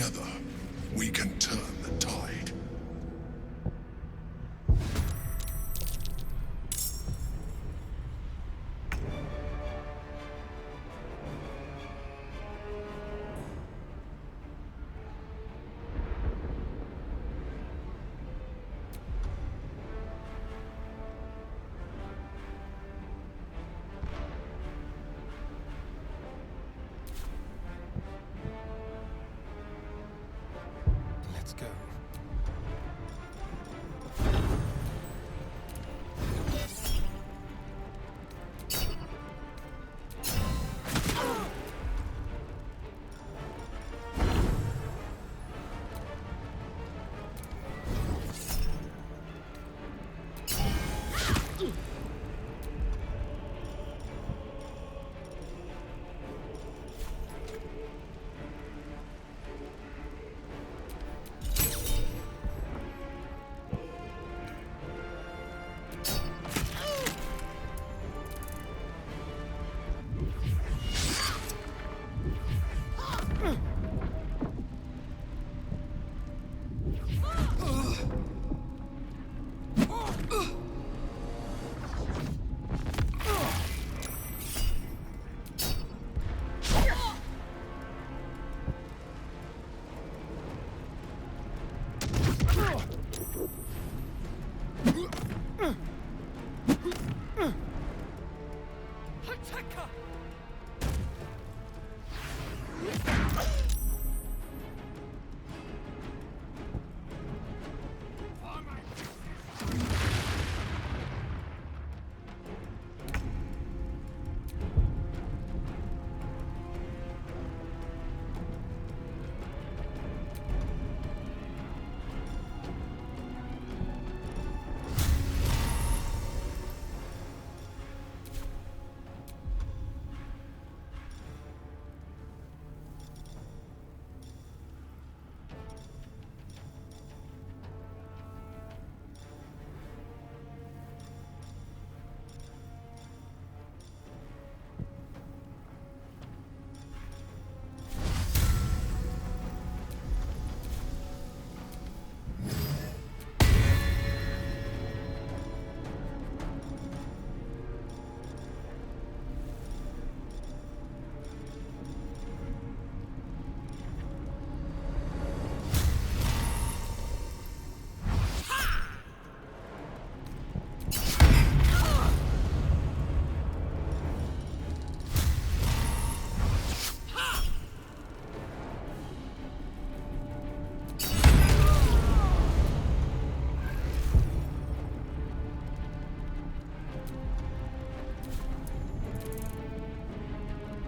Together, we can turn the tide. Let's go.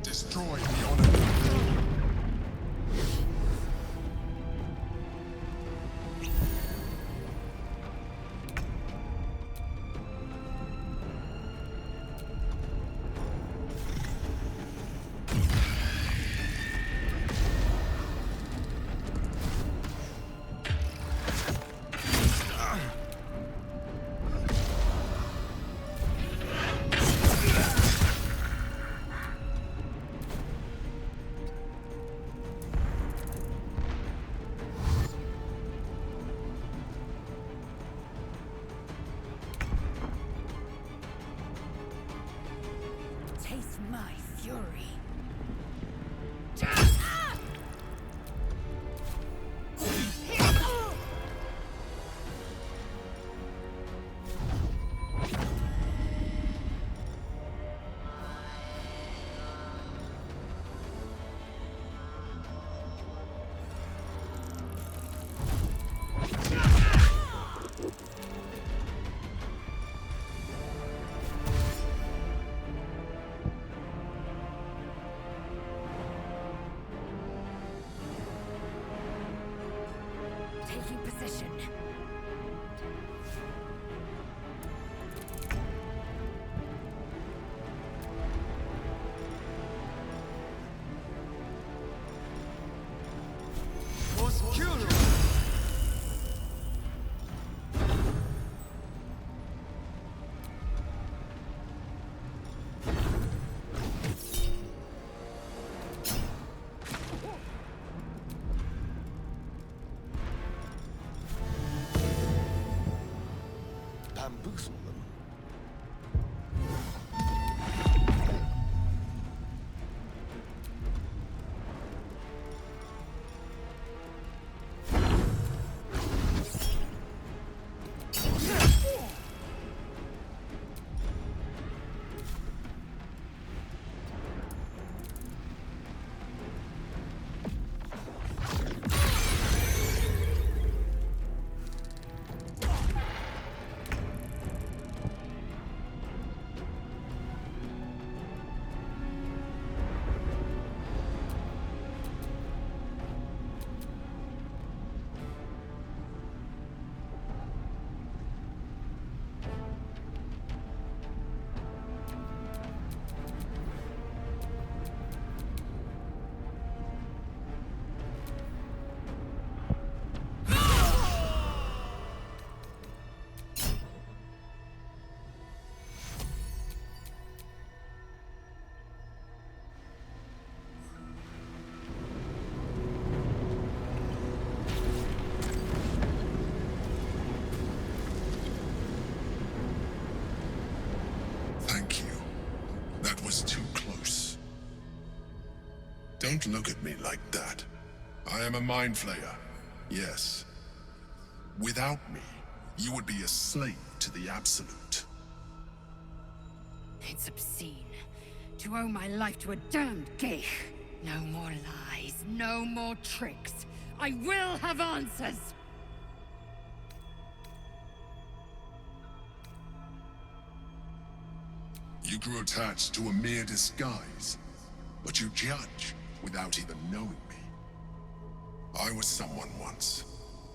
Destroy the honor. Taste my fury. Don't look at me like that. I am a mind flayer, yes. Without me, you would be a slave to the Absolute. It's obscene. To owe my life to a damned geich. No more lies, no more tricks. I will have answers! You grew attached to a mere disguise, but you judge without even knowing me. I was someone once.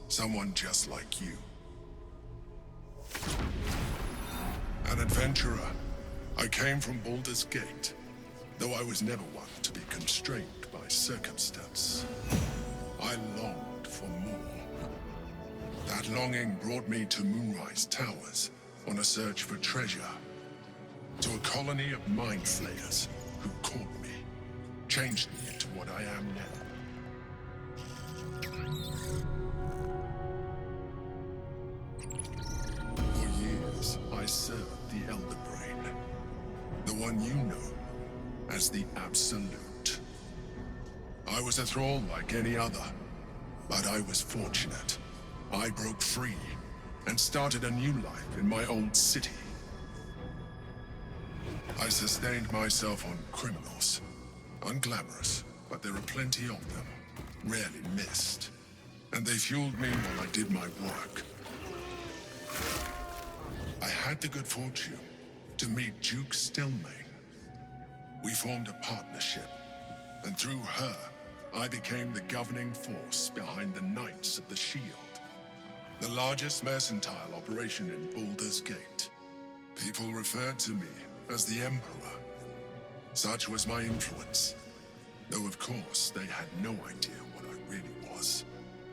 Someone just like you. An adventurer. I came from Baldur's Gate, though I was never one to be constrained by circumstance. I longed for more. That longing brought me to Moonrise Towers on a search for treasure. To a colony of mind flayers who caught me, changed me into what I am now. For years, I served the Elder Brain, the one you know as the Absolute. I was a thrall like any other, but I was fortunate. I broke free and started a new life in my old city. I sustained myself on criminals. Unglamorous, but there are plenty of them, rarely missed. And they fueled me while I did my work. I had the good fortune to meet Duke Stillmain. We formed a partnership, and through her, I became the governing force behind the Knights of the Shield, the largest mercantile operation in Baldur's Gate. People referred to me as the Emperor. Such was my influence, though of course they had no idea what I really was.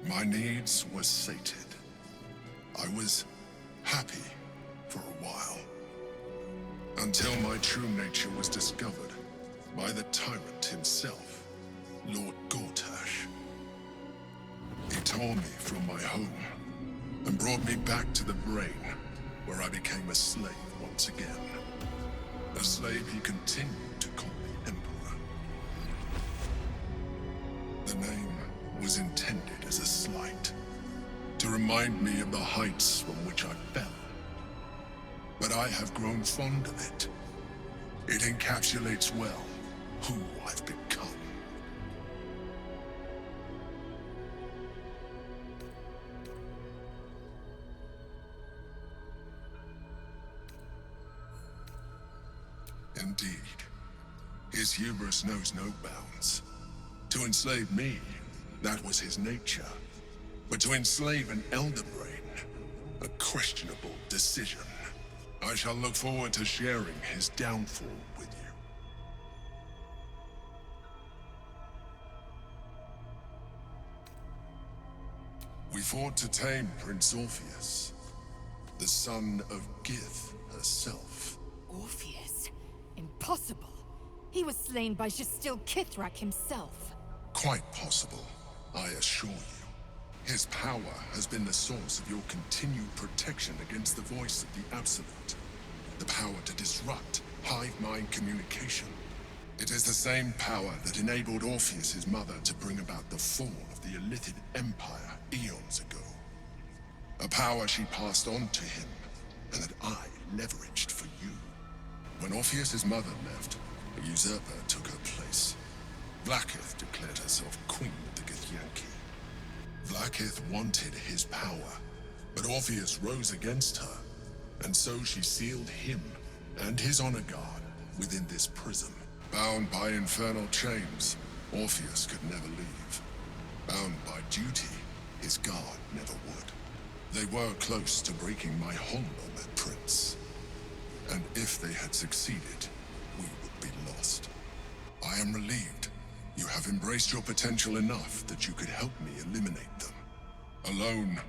My needs were sated. I was happy for a while, until my true nature was discovered by the tyrant himself, Lord Gortash. He tore me from my home and brought me back to the Brain, where I became a slave once again. A slave he continued to call me Emperor. The name was intended as a slight, to remind me of the heights from which I fell. But I have grown fond of it. It encapsulates well who I've become. Indeed. His hubris knows no bounds. To enslave me, that was his nature. But to enslave an Elder Brain, a questionable decision. I shall look forward to sharing his downfall with you. We fought to tame Prince Orpheus, the son of Gith herself. Orpheus? Impossible. He was slain by Justil Kithrak himself. Quite possible, I assure you. His power has been the source of your continued protection against the voice of the Absolute. The power to disrupt hive mind communication. It is the same power that enabled Orpheus' mother to bring about the fall of the Illithid Empire eons ago. A power she passed on to him, and that I leveraged for you. When Orpheus' mother left, a usurper took her place. Vlaakith declared herself queen of the Githyanki. Vlaakith wanted his power, but Orpheus rose against her, and so she sealed him and his honor guard within this prison. Bound by infernal chains, Orpheus could never leave. Bound by duty, his guard never would. They were close to breaking my hold on that prince. And if they had succeeded, we would be lost. I am relieved. You have embraced your potential enough that you could help me eliminate them. Alone,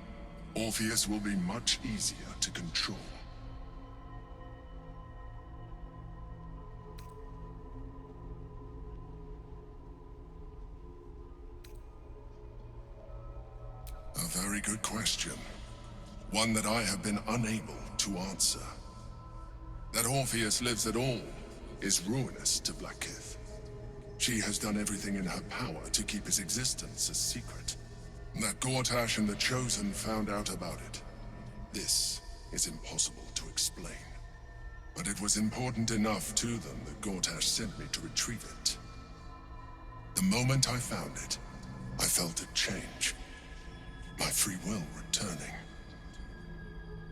Orpheus will be much easier to control. A very good question. One that I have been unable to answer. That Orpheus lives at all is ruinous to Vlaakith. She has done everything in her power to keep his existence a secret. That Gortash and the Chosen found out about it. This is impossible to explain. But it was important enough to them that Gortash sent me to retrieve it. The moment I found it, I felt it change. My free will returning.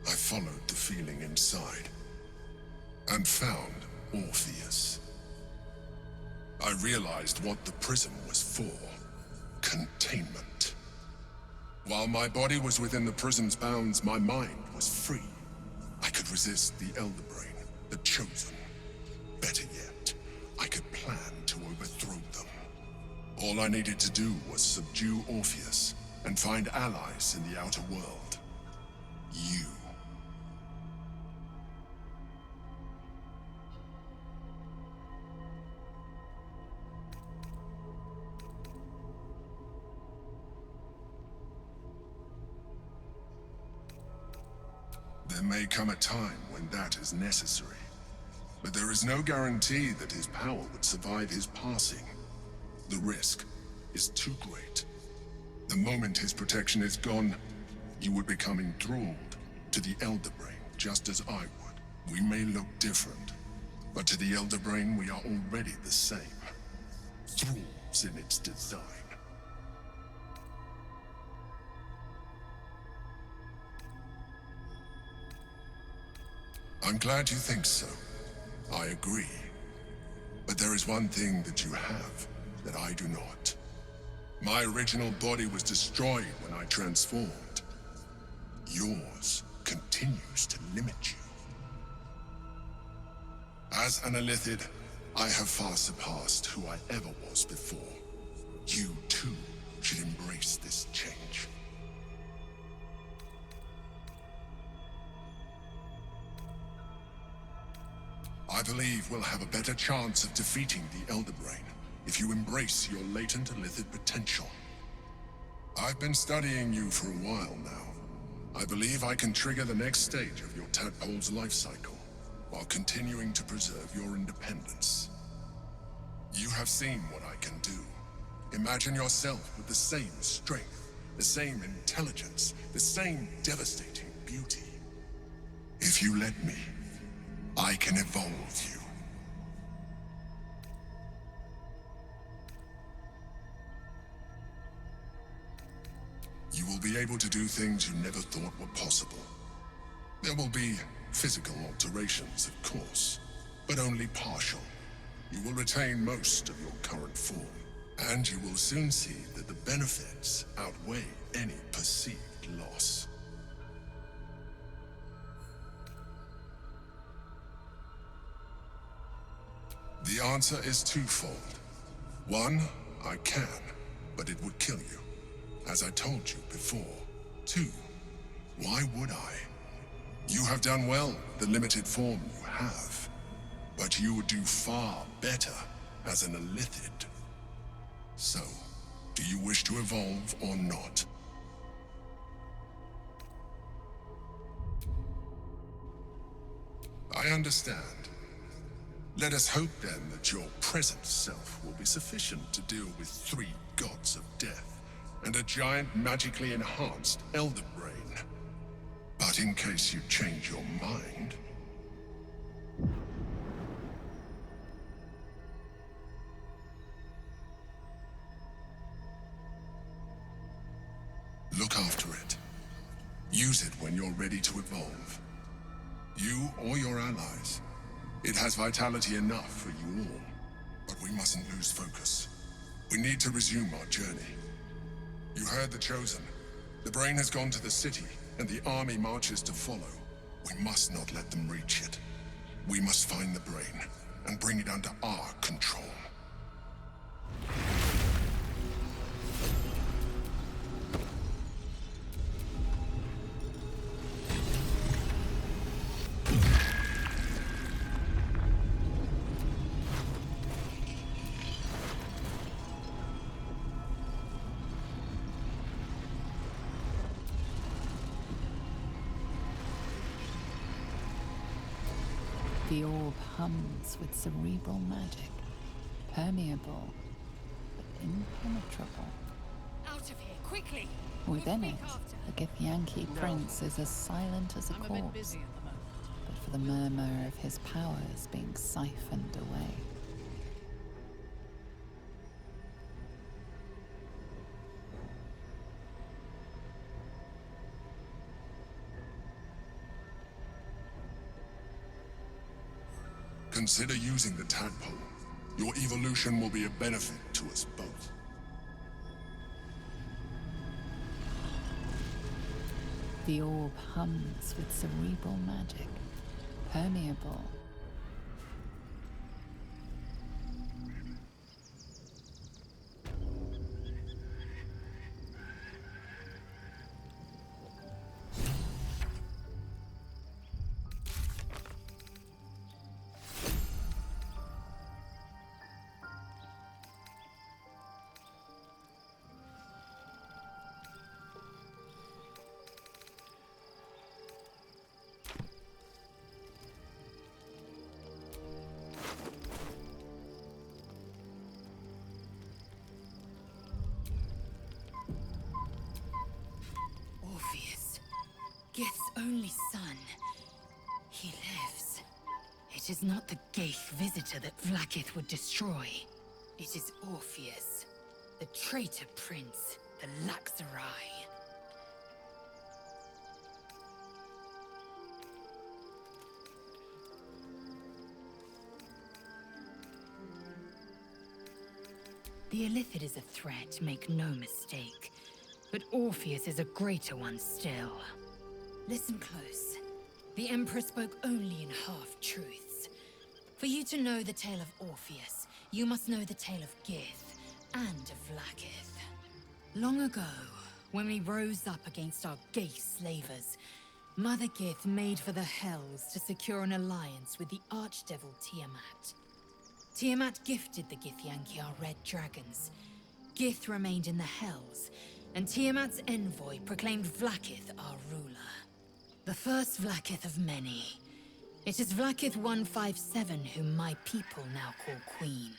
I followed the feeling inside and found Orpheus. I realized what the prison was for. Containment. While my body was within the prison's bounds, my mind was free. I could resist the Elder Brain, the Chosen. Better yet, I could plan to overthrow them. All I needed to do was subdue Orpheus and find allies in the outer world. You. There may come a time when that is necessary, but there is no guarantee that his power would survive his passing. The risk is too great. The moment his protection is gone, you would become enthralled to the Elder Brain, just as I would. We may look different, but to the Elder Brain we are already the same. Thralls in its design. I'm glad you think so. I agree. But there is one thing that you have that I do not. My original body was destroyed when I transformed. Yours continues to limit you. As an Illithid, I have far surpassed who I ever was before. You too should embrace this change. I believe we'll have a better chance of defeating the Elder Brain if you embrace your latent Illithid potential. I've been studying you for a while now. I believe I can trigger the next stage of your tadpole's life cycle, while continuing to preserve your independence. You have seen what I can do. Imagine yourself with the same strength, the same intelligence, the same devastating beauty. If you let me, I can evolve you. You will be able to do things you never thought were possible. There will be physical alterations, of course, but only partial. You will retain most of your current form, and you will soon see that the benefits outweigh any perceived loss. The answer is twofold. One, I can, but it would kill you, as I told you before. Two, why would I? You have done well with the limited form you have, but you would do far better as an Illithid. So, do you wish to evolve or not? I understand. Let us hope then that your present self will be sufficient to deal with 3 gods of death and a giant magically enhanced Elder Brain. But in case you change your mind... look after it. Use it when you're ready to evolve. You or your allies. It has vitality enough for you all, but we mustn't lose focus. We need to resume our journey. You heard the Chosen. The Brain has gone to the city, and the army marches to follow. We must not let them reach it. We must find the Brain, and bring it under our control. The orb hums with cerebral magic, permeable, but impenetrable. Out of here, quickly! Within We'll it, speak after. the Githyanki prince is as silent as a I'm a bit corpse, busy at the moment. but for the murmur of his powers being siphoned away. Consider using the tadpole. Your evolution will be a benefit to us both. The orb hums with cerebral magic, permeable. Orpheus, Gith's only son. He lives. It is not the Gaith visitor that Vlaakith would destroy. It is Orpheus, the traitor prince, the Laxarai. The Illithid is a threat, make no mistake. But Orpheus is a greater one still. Listen close. The Emperor spoke only in half-truths. For you to know the tale of Orpheus, you must know the tale of Gith and of Vlaakith. Long ago, when we rose up against our Gaith slavers, Mother Gith made for the Hells to secure an alliance with the Archdevil Tiamat. Tiamat gifted the Githyanki our red dragons. Gith remained in the Hells, and Tiamat's envoy proclaimed Vlaakith our ruler. The first Vlaakith of many. It is Vlaakith 157 whom my people now call Queen.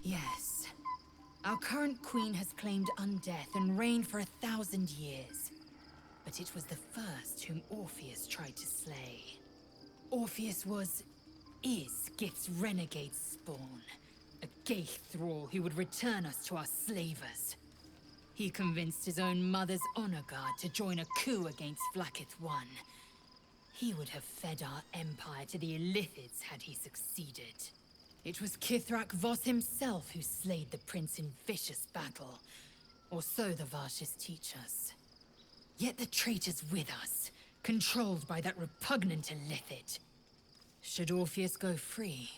Yes. Our current queen has claimed undeath and reigned for 1,000 years. But it was the first whom Orpheus tried to slay. Orpheus is Gith's renegade spawn. A Gaith thrall who would return us to our slavers. He convinced his own mother's honor guard to join a coup against Vlaakith I. He would have fed our empire to the Illithids had he succeeded. It was Kithrak Voss himself who slayed the prince in vicious battle. Or so the Varshas teach us. Yet the traitor's with us, controlled by that repugnant Illithid. Should Orpheus go free,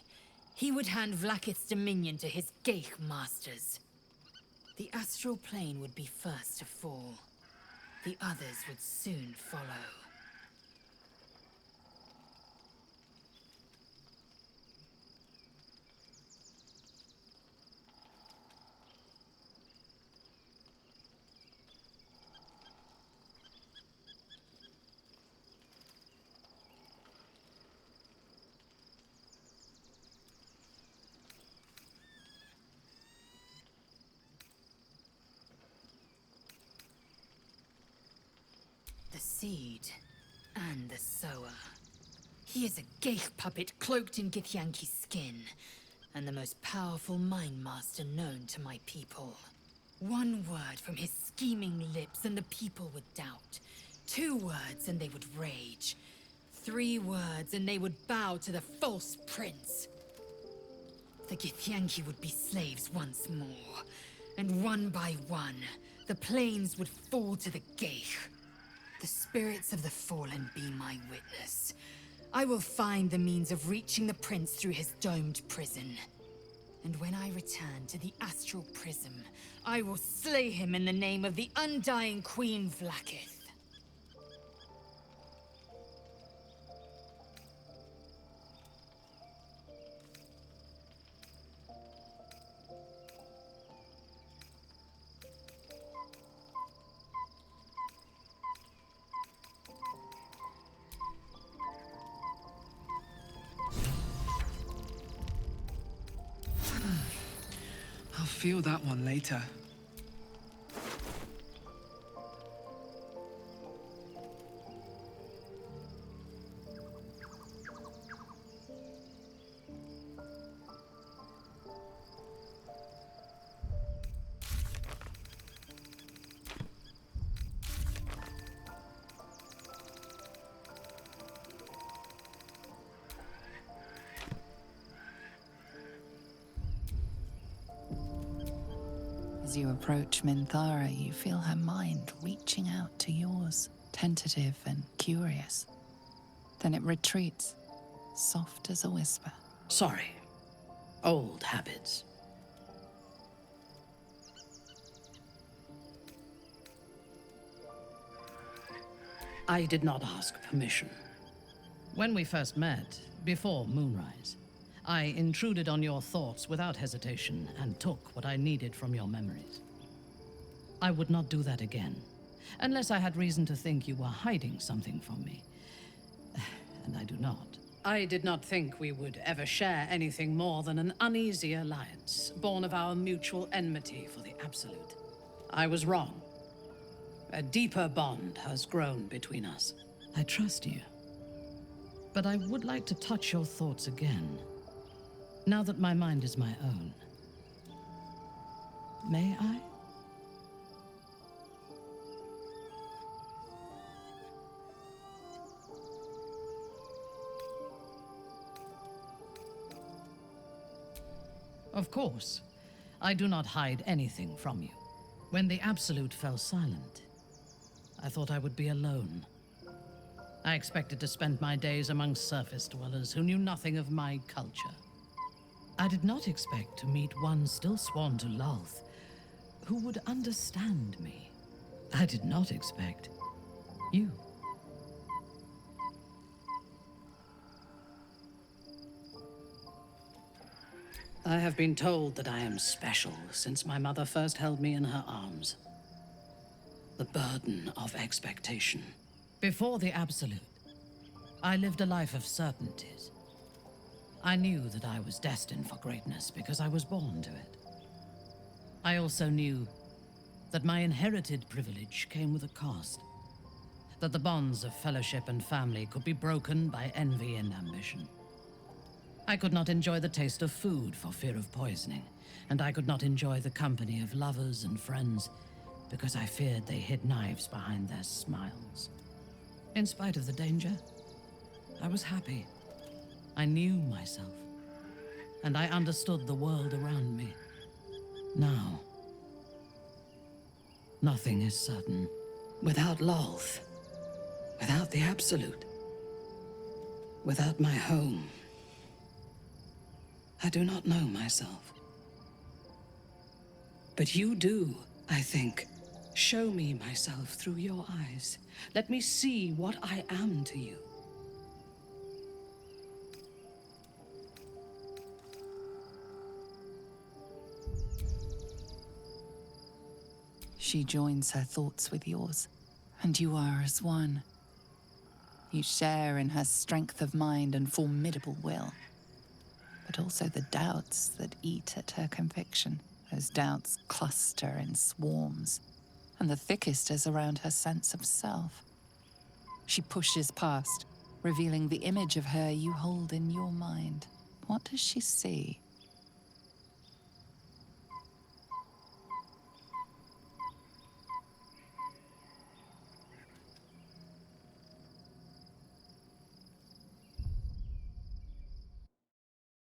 he would hand Vlaakith's dominion to his Gaith masters. The astral plane would be first to fall. The others would soon follow. The seed and the sower. He is a Gaith puppet cloaked in Githyanki skin, and the most powerful mind master known to my people. One word from his scheming lips and the people would doubt. 2 words and they would rage. 3 words and they would bow to the false prince. The Githyanki would be slaves once more, and one by one, the plains would fall to the Geich. The spirits of the fallen be my witness. I will find the means of reaching the prince through his domed prison. And when I return to the astral prism, I will slay him in the name of the undying Queen Vlaakith. I'll feel that one later. As you approach Minthara, you feel her mind reaching out to yours, tentative and curious. Then it retreats, soft as a whisper. Sorry. Old habits. I did not ask permission. When we first met, before moonrise, I intruded on your thoughts without hesitation and took what I needed from your memories. I would not do that again, unless I had reason to think you were hiding something from me. And I do not. I did not think we would ever share anything more than an uneasy alliance, born of our mutual enmity for the Absolute. I was wrong. A deeper bond has grown between us. I trust you. But I would like to touch your thoughts again, now that my mind is my own. May I? Of course. I do not hide anything from you. When the Absolute fell silent, I thought I would be alone. I expected to spend my days among surface dwellers who knew nothing of my culture. I did not expect to meet one still sworn to Lolth, who would understand me. I did not expect you. I have been told that I am special since my mother first held me in her arms. The burden of expectation. Before the Absolute, I lived a life of certainties. I knew that I was destined for greatness because I was born to it. I also knew that my inherited privilege came with a cost. That the bonds of fellowship and family could be broken by envy and ambition. I could not enjoy the taste of food for fear of poisoning, and I could not enjoy the company of lovers and friends because I feared they hid knives behind their smiles. In spite of the danger, I was happy. I knew myself, and I understood the world around me. Now, nothing is certain. Without Lolth, without the Absolute, without my home, I do not know myself. But you do, I think. Show me myself through your eyes. Let me see what I am to you. She joins her thoughts with yours, and you are as one. You share in her strength of mind and formidable will, but also the doubts that eat at her conviction. Those doubts cluster in swarms, and the thickest is around her sense of self. She pushes past, revealing the image of her you hold in your mind. What does she see?